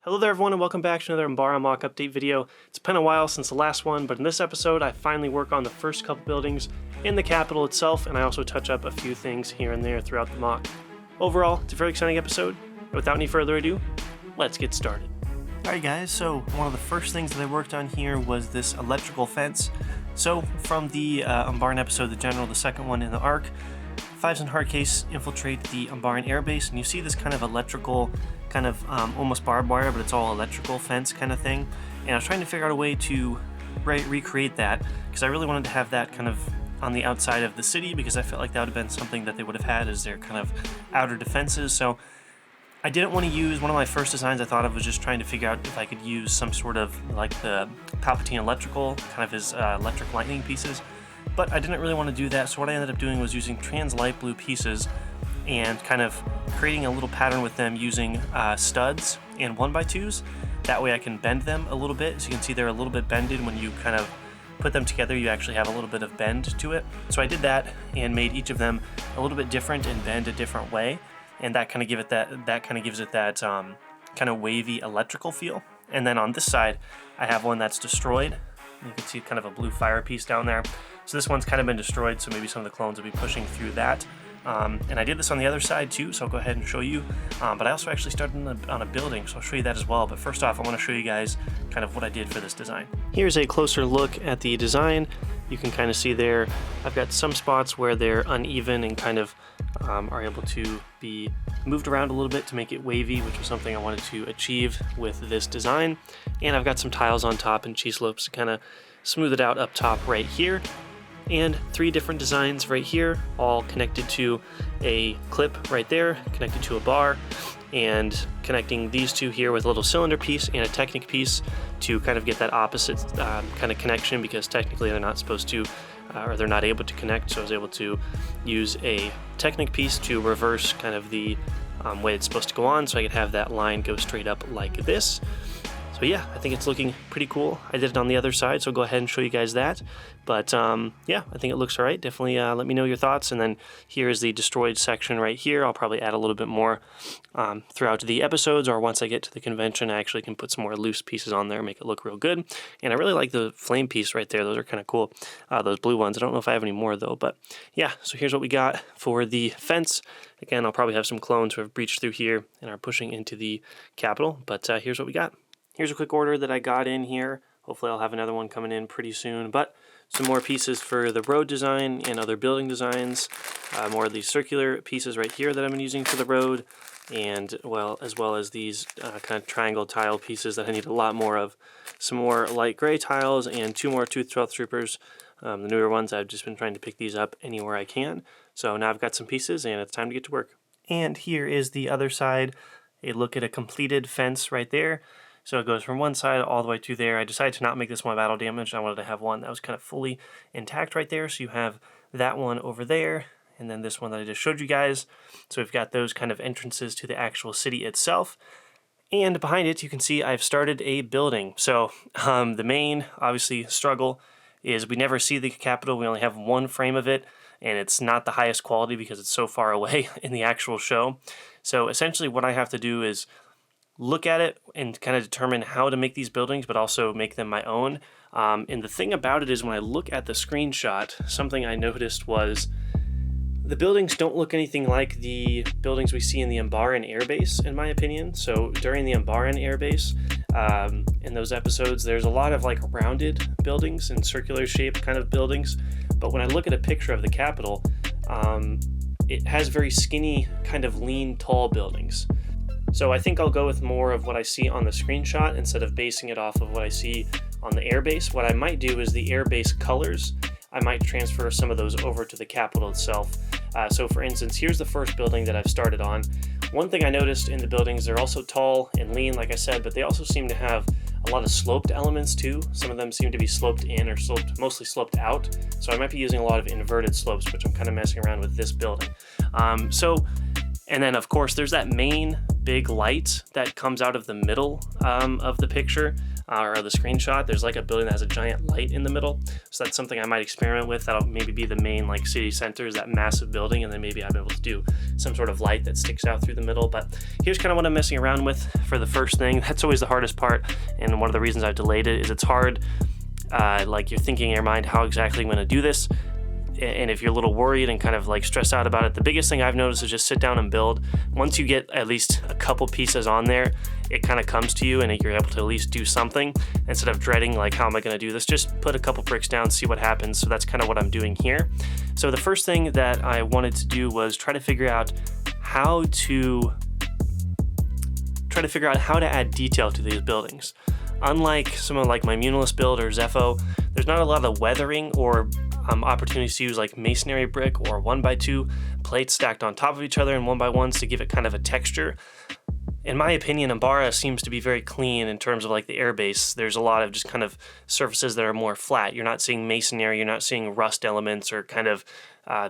Hello there everyone and welcome back to another Umbara MOC update video. It's been a while since the last one, but in this episode I finally work on the first couple buildings in the capital itself, and I also touch up a few things here and there throughout the MOC. Overall, it's a very exciting episode. Without any further ado, let's get started. Alright guys, so one of the first things that I worked on here was this electrical fence. So from the Umbaran episode, the general, the second one in the arc, Fives and Hardcase infiltrate the Umbaran airbase, and you see this kind of electrical, kind of almost barbed wire, but it's all electrical fence kind of thing. And I was trying to figure out a way to recreate that, because I really wanted to have that kind of on the outside of the city, because I felt like that would have been something that they would have had as their kind of outer defenses. So I didn't want to use, one of my first designs I thought of was just trying to figure out if I could use some sort of like the Palpatine electrical, kind of his electric lightning pieces. But I didn't really want to do that, so what I ended up doing was using trans light blue pieces and kind of creating a little pattern with them using studs and 1x2s. That way I can bend them a little bit. So you can see they're a little bit bended. When you kind of put them together, you actually have a little bit of bend to it. So I did that and made each of them a little bit different and bend a different way. And that kind of gives it that kind of wavy electrical feel. And then on this side, I have one that's destroyed. You can see kind of a blue fire piece down there. So this one's kind of been destroyed, so maybe some of the clones will be pushing through that. And I did this on the other side too, so I'll go ahead and show you. But I also actually started on a building, so I'll show you that as well. But first off, I want to show you guys kind of what I did for this design. Here's a closer look at the design. You can kind of see there, I've got some spots where they're uneven and kind of are able to be moved around a little bit to make it wavy, which was something I wanted to achieve with this design. And I've got some tiles on top and G-slopes to kind of smooth it out up top right here. And 3 different designs right here, all connected to a clip right there, connected to a bar, and connecting these two here with a little cylinder piece and a Technic piece to kind of get that opposite kind of connection, because technically they're not supposed to, or they're not able to connect. So I was able to use a Technic piece to reverse kind of the way it's supposed to go on, so I could have that line go straight up like this. But yeah, I think it's looking pretty cool. I did it on the other side, so I'll go ahead and show you guys that. But yeah, I think it looks all right. Definitely let me know your thoughts. And then here's the destroyed section right here. I'll probably add a little bit more throughout the episodes, or once I get to the convention, I actually can put some more loose pieces on there, make it look real good. And I really like the flame piece right there. Those are kind of cool, those blue ones. I don't know if I have any more though, but yeah, so here's what we got for the fence. Again, I'll probably have some clones who have breached through here and are pushing into the capital, but here's what we got. Here's a quick order that I got in here. Hopefully I'll have another one coming in pretty soon, but some more pieces for the road design and other building designs. More of these circular pieces right here that I've been using for the road, and as well as these kind of triangle tile pieces that I need a lot more of. Some more light gray tiles and 2 more Tooth Troopers. The newer ones, I've just been trying to pick these up anywhere I can. So now I've got some pieces and it's time to get to work. And here is the other side. A look at a completed fence right there. So it goes from one side all the way to there. I decided to not make this one battle damaged. I wanted to have one that was kind of fully intact right there. So you have that one over there, and then this one that I just showed you guys. So we've got those kind of entrances to the actual city itself. And behind it, you can see I've started a building. So the main, obviously, struggle is we never see the capital. We only have one frame of it, and it's not the highest quality because it's so far away in the actual show. So essentially what I have to do is look at it and kind of determine how to make these buildings, but also make them my own. And the thing about it is when I look at the screenshot, something I noticed was the buildings don't look anything like the buildings we see in the Umbaran airbase, in my opinion. So during the Umbaran airbase, in those episodes, there's a lot of like rounded buildings and circular shaped kind of buildings. But when I look at a picture of the Capitol, it has very skinny, kind of lean, tall buildings. So I think I'll go with more of what I see on the screenshot instead of basing it off of what I see on the airbase. What I might do is the airbase colors, I might transfer some of those over to the Capitol itself. So for instance, here's the first building that I've started on. One thing I noticed in the buildings, they're also tall and lean, like I said, but they also seem to have a lot of sloped elements too. Some of them seem to be sloped in or mostly sloped out. So I might be using a lot of inverted slopes, which I'm kind of messing around with this building. And then of course there's that main big light that comes out of the middle of the picture or the screenshot. There's like a building that has a giant light in the middle. So that's something I might experiment with. That'll maybe be the main like city center, is that massive building, and then maybe I'm able to do some sort of light that sticks out through the middle. But here's kind of what I'm messing around with for the first thing. That's always the hardest part, and one of the reasons I've delayed it is it's hard. Like you're thinking in your mind, how exactly I'm going to do this. And if you're a little worried and kind of like stressed out about it, the biggest thing I've noticed is just sit down and build. Once you get at least a couple pieces on there, it kind of comes to you and you're able to at least do something instead of dreading like, how am I going to do this? Just put a couple bricks down, see what happens. So that's kind of what I'm doing here. So the first thing that I wanted to do was try to figure out how to add detail to these buildings. Unlike someone like my Munilist build or Zepho, there's not a lot of weathering or opportunities to use like masonry brick or 1x2 plates stacked on top of each other and 1x1s to give it kind of a texture. In my opinion, Umbara seems to be very clean in terms of like the airbase. There's a lot of just kind of surfaces that are more flat. You're not seeing masonry, you're not seeing rust elements or kind of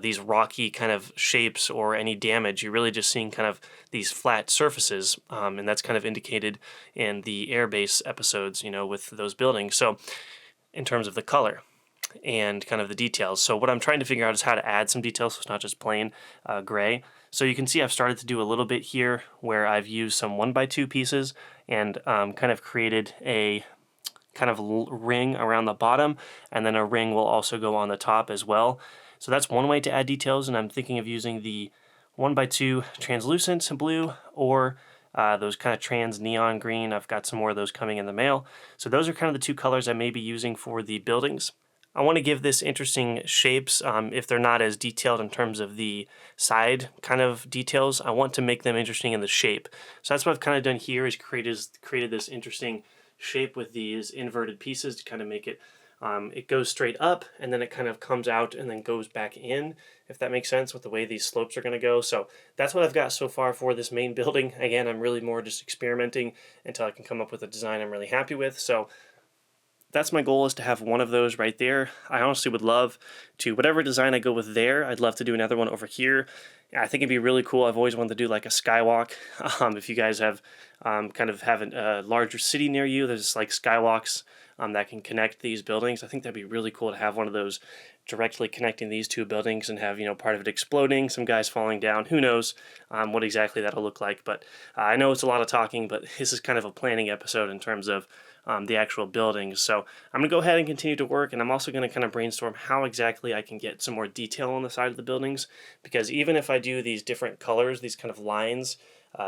these rocky kind of shapes or any damage. You're really just seeing kind of these flat surfaces, and that's kind of indicated in the airbase episodes, you know, with those buildings. So in terms of the color and kind of the details. So what I'm trying to figure out is how to add some details so it's not just plain gray. So you can see I've started to do a little bit here where I've used some 1x2 pieces and kind of created a kind of ring around the bottom, and then a ring will also go on the top as well. So that's one way to add details, and I'm thinking of using the 1x2 translucent blue or those kind of trans neon green. I've got some more of those coming in the mail. So those are kind of the two colors I may be using for the buildings. I want to give this interesting shapes if they're not as detailed in terms of the side kind of details. I want to make them interesting in the shape. So that's what I've kind of done here, is created this interesting shape with these inverted pieces to kind of make it, it goes straight up and then it kind of comes out and then goes back in, if that makes sense with the way these slopes are going to go. So that's what I've got so far for this main building. Again, I'm really more just experimenting until I can come up with a design I'm really happy with. So that's my goal, is to have one of those right there. I honestly would love to, whatever design I go with there, I'd love to do another one over here. I think it'd be really cool. I've always wanted to do like a skywalk. If you guys have kind of have a larger city near you, there's like skywalks that can connect these buildings. I think that'd be really cool to have one of those directly connecting these two buildings and have, you know, part of it exploding, some guys falling down. Who knows what exactly that'll look like. But I know it's a lot of talking, but this is kind of a planning episode in terms of the actual buildings. So I'm going to go ahead and continue to work, and I'm also going to kind of brainstorm how exactly I can get some more detail on the side of the buildings, because even if I do these different colors, these kind of lines,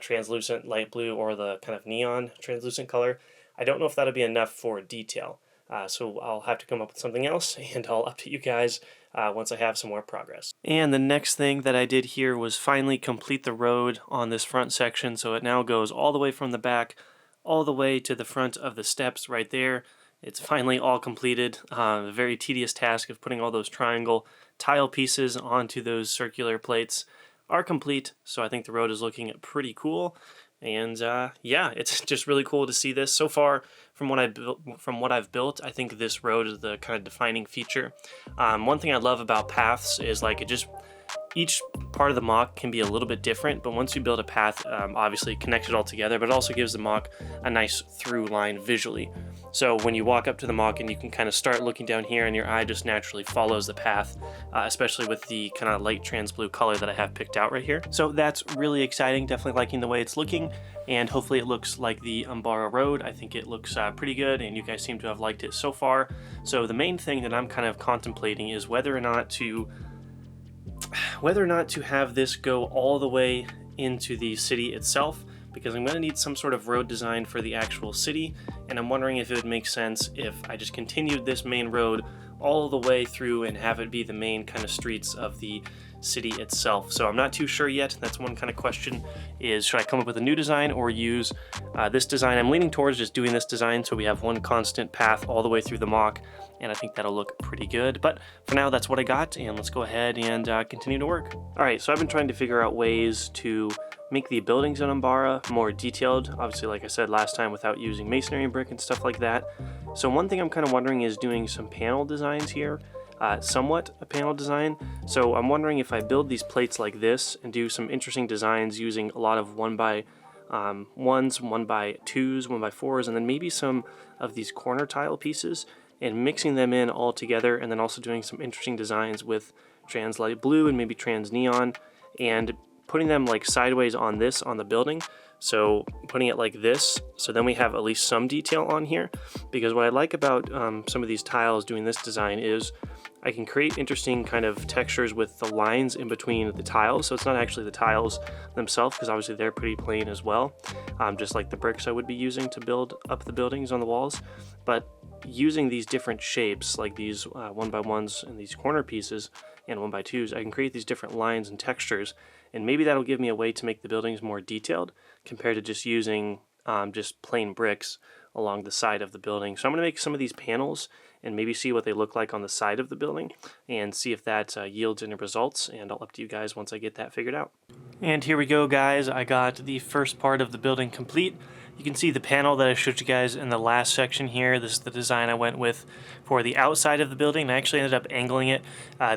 translucent, light blue, or the kind of neon translucent color, I don't know if that'll be enough for detail. So I'll have to come up with something else, and I'll update you guys once I have some more progress. And the next thing that I did here was finally complete the road on this front section, so it now goes all the way from the back all the way to the front of the steps right there. It's finally all completed. A very tedious task of putting all those triangle tile pieces onto those circular plates are complete, so I think the road is looking pretty cool. And yeah, it's just really cool to see this. So far, from what I've built, I think this road is the kind of defining feature. One thing I love about paths is like each part of the MOC can be a little bit different, but once you build a path, obviously it connects it all together, but it also gives the MOC a nice through line visually. So when you walk up to the MOC and you can kind of start looking down here and your eye just naturally follows the path, especially with the kind of light trans blue color that I have picked out right here. So that's really exciting, definitely liking the way it's looking, and hopefully it looks like the Umbara road. I think it looks pretty good, and you guys seem to have liked it so far. So the main thing that I'm kind of contemplating is whether or not to have this go all the way into the city itself, because I'm going to need some sort of road design for the actual city, and I'm wondering if it would make sense if I just continued this main road all the way through and have it be the main kind of streets of the city itself. So I'm not too sure yet. That's one kind of question, is should I come up with a new design or use this design? I'm leaning towards just doing this design so we have one constant path all the way through the MOC, and I think that'll look pretty good. But for now, that's what I got, and let's go ahead and continue to work. Alright, so I've been trying to figure out ways to make the buildings in Umbara more detailed, obviously like I said last time, without using masonry and brick and stuff like that. So one thing I'm kind of wondering is doing some panel designs here, somewhat a panel design. So I'm wondering if I build these plates like this and do some interesting designs using a lot of 1x1 ones, 1x2s, 1x4s, and then maybe some of these corner tile pieces, and mixing them in all together, and then also doing some interesting designs with trans light blue and maybe trans neon, and putting them like sideways on the building. So putting it like this, so then we have at least some detail on here, because what I like about some of these tiles doing this design is I can create interesting kind of textures with the lines in between the tiles. So it's not actually the tiles themselves, because obviously they're pretty plain as well, just like the bricks I would be using to build up the buildings on the walls. But using these different shapes, like these 1x1s and these corner pieces and 1x2s, I can create these different lines and textures, and maybe that'll give me a way to make the buildings more detailed compared to just using just plain bricks along the side of the building. So I'm going to make some of these panels and maybe see what they look like on the side of the building and see if that yields any results, and I'll update you guys once I get that figured out. And here we go, guys. I got the first part of the building complete. You can see the panel that I showed you guys in the last section here. This is the design I went with for the outside of the building. I actually ended up angling it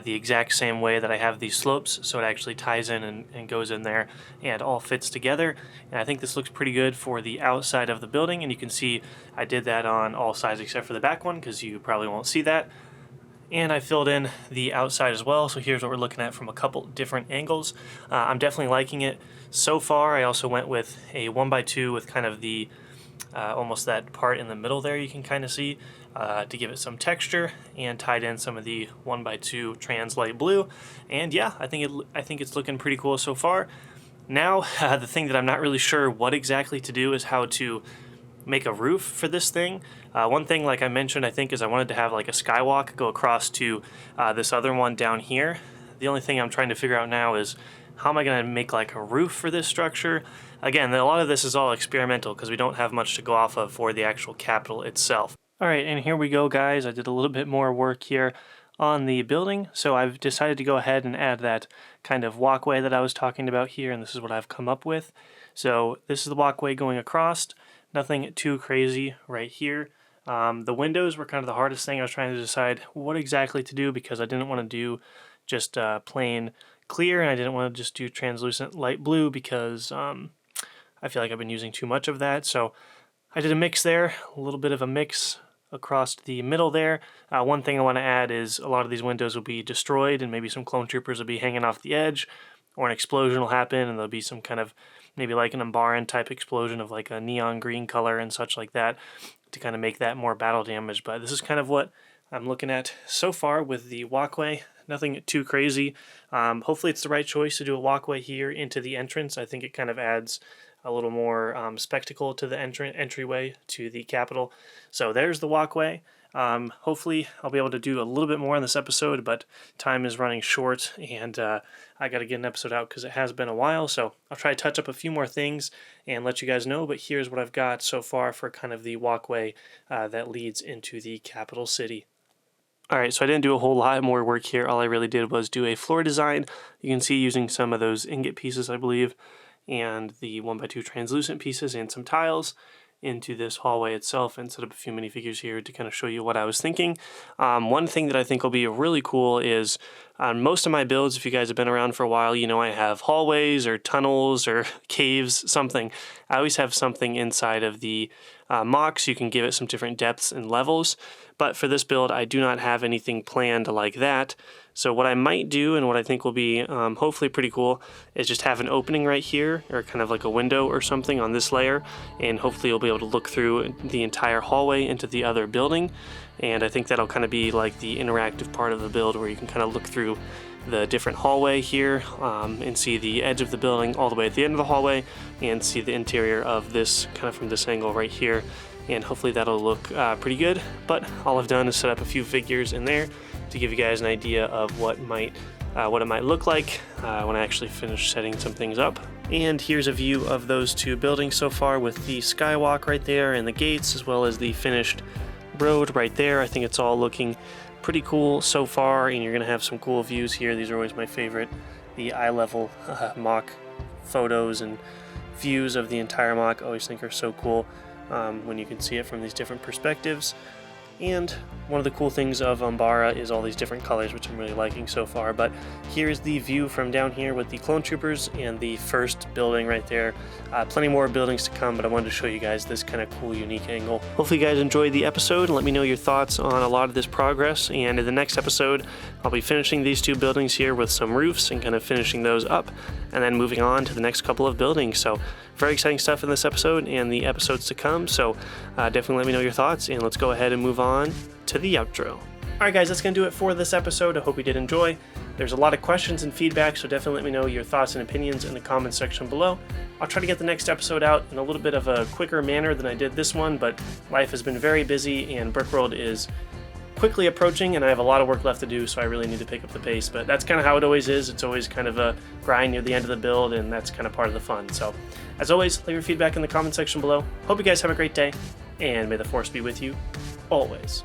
the exact same way that I have these slopes, so it actually ties in and goes in there and all fits together. And I think this looks pretty good for the outside of the building, and you can see I did that on all sides except for the back one, because you probably won't see that. And I filled in the outside as well, so here's what we're looking at from a couple different angles. I'm definitely liking it so far. I also went with a 1x2 with kind of the almost that part in the middle there you can kind of see to give it some texture, and tied in some of the 1x2 trans light blue. And yeah, I think it's looking pretty cool so far. Now the thing that I'm not really sure what exactly to do is how to make a roof for this thing. One thing, like I mentioned, I think, is I wanted to have like a skywalk go across to this other one down here. The only thing I'm trying to figure out now is how am I going to make like a roof for this structure. Again, a lot of this is all experimental because we don't have much to go off of for the actual Capitol itself. Alright, and here we go, guys. I did a little bit more work here on the building, so I've decided to go ahead and add that kind of walkway that I was talking about here, and this is what I've come up with. So this is the walkway going across. Nothing too crazy right here. The windows were kind of the hardest thing. I was trying to decide what exactly to do, because I didn't want to do just plain clear, and I didn't want to just do translucent light blue, because I feel like I've been using too much of that. So I did a mix there, a little bit of a mix across the middle there. One thing I want to add is a lot of these windows will be destroyed, and maybe some clone troopers will be hanging off the edge, or an explosion will happen, and there'll be some kind of maybe like an Umbara type explosion of like a neon green color and such like that, to kind of make that more battle damage. But this is kind of what I'm looking at so far with the walkway. Nothing too crazy. Hopefully it's the right choice to do a walkway here into the entrance. I think it kind of adds a little more spectacle to the entryway to the Capitol. So there's the walkway. Hopefully I'll be able to do a little bit more in this episode, but time is running short, and I got to get an episode out because it has been a while. So I'll try to touch up a few more things and let you guys know, but here's what I've got so far for kind of the walkway that leads into the capital city. Alright, so I didn't do a whole lot more work here. All I really did was do a floor design. You can see using some of those ingot pieces, I believe, and the 1x2 translucent pieces and some tiles into this hallway itself, and set up a few minifigures here to kind of show you what I was thinking. One thing that I think will be really cool is on most of my builds, if you guys have been around for a while, you know I have hallways or tunnels or caves, something. I always have something inside of the MOC, so you can give it some different depths and levels. But for this build, I do not have anything planned like that. So what I might do, and what I think will be hopefully pretty cool, is just have an opening right here, or kind of like a window or something on this layer, and hopefully you'll be able to look through the entire hallway into the other building. And I think that'll kind of be like the interactive part of the build, where you can kind of look through the different hallway here and see the edge of the building all the way at the end of the hallway, and see the interior of this kind of from this angle right here. And hopefully that'll look pretty good. But all I've done is set up a few figures in there to give you guys an idea of what it might look like when I actually finish setting some things up. And here's a view of those two buildings so far, with the skywalk right there and the gates, as well as the finished road right there. I think it's all looking pretty cool so far, and you're gonna have some cool views here. These are always my favorite, the eye level MOC photos and views of the entire MOC. I always think are so cool when you can see it from these different perspectives. And One of the cool things of Umbara is all these different colors, which I'm really liking so far. But here's the view from down here with the clone troopers and the first building right there. Plenty more buildings to come, but I wanted to show you guys this kind of cool, unique angle. Hopefully you guys enjoyed the episode and let me know your thoughts on a lot of this progress. And in the next episode, I'll be finishing these two buildings here with some roofs and kind of finishing those up, and then moving on to the next couple of buildings. So very exciting stuff in this episode and the episodes to come. So definitely let me know your thoughts, and let's go ahead and move on to the outro. Alright guys, that's going to do it for this episode. I hope you did enjoy. There's a lot of questions and feedback, so definitely let me know your thoughts and opinions in the comments section below. I'll try to get the next episode out in a little bit of a quicker manner than I did this one, but life has been very busy and Brickworld is quickly approaching and I have a lot of work left to do, so I really need to pick up the pace. But that's kind of how it always is. It's always kind of a grind near the end of the build, and that's kind of part of the fun. So as always, leave your feedback in the comment section below. Hope you guys have a great day, and may the force be with you always.